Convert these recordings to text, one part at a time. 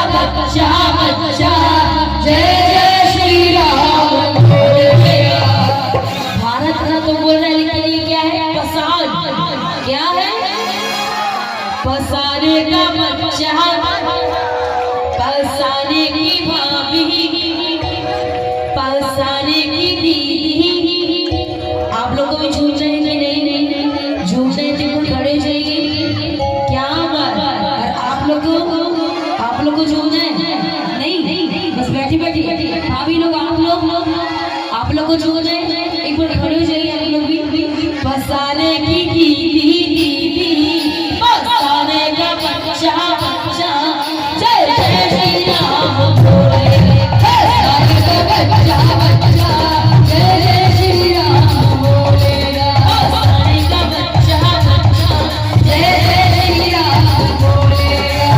बच्चा बच्चा जय जय श्री राम बोलेगा। भारत रत्न तो बोल रहे हैं, लेकिन ये क्या है? पसान। क्या है? पसारे का बच्चा, पसारे की भाभी, पसारे की दीदी। आप लोगों को झूठ रहे कि नहीं? झूठ रहे थे तो खड़े जाइए। क्या बात? और आप लोग को झूठ है नहीं, बस बैठी बैठी भाभी लोग, आप लोग को झूठ है। एक बार खड़े हो जाइए आप लोग भी। पसारे की दीदी, पसारे का बच्चा बच्चा जय जय श्री राम बोलेगा। पसारे का बच्चा बच्चा जय जय श्री राम बोलेगा। पसारे का बच्चा बच्चा जय जय श्री राम बोलेगा।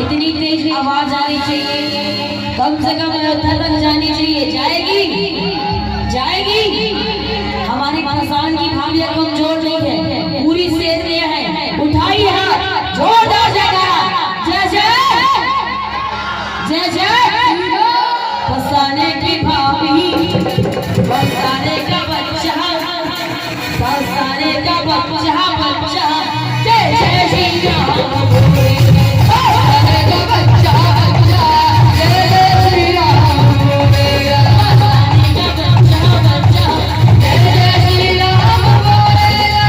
इतनी तेज आवाज आनी चाहिए, कम से कम अयोध्या तक जानी चाहिए। जाएगी। हमारी पसान की भाभियां कमजोर नहीं है, पूरी सेज लिया है। उठाइए हाथ, जोरदार जयकारा, जय जय जय जय। पसाने की भाभी, पसाने का बच्चा, पसाने का बच्चा बच्चा जय जय श्री राम बोलेगा। पसाने का बच्चा बच्चा जय जय श्री राम बोलेगा। पसाने का बच्चा बच्चा जय जय श्री राम बोलेगा।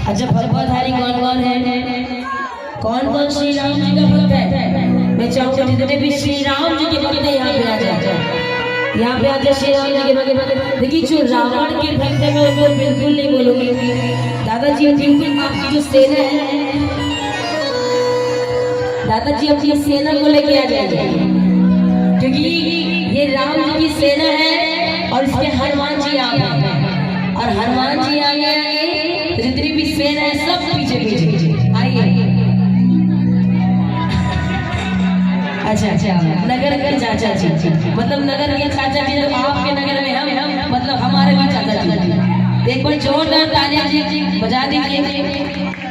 अच्छा भगवतधारी कौन कौन है? कौन कौन श्री राम जी का भक्त है? मैं चाहूंगा जितने भी श्री राम जी के भक्त हैं यहाँ पे आ जाए, यहाँ पे आ जाए श्री राम जी के भक्त। देखिए जो रावण के भक्त है मैं उनको बिल्कुल नहीं बोलूंगी दादाजी, बिल्कुल आपकी जो सेना है दादाजी अपनी सेना को लेके आ जाएंगे, क्योंकि ये राम जी की सेना है और इसके हनुमान जी आ गए, और हनुमान जी आगे आगे तो जितनी भी सेना है सब पीछे पीछे आइए। अच्छा नगर के चाचा जी, मतलब नगर के चाचा जी तो आपके नगर में हम मतलब हमारे भी चाचा जी, एक बार जोरदार तालियां जी बजा दीजिए।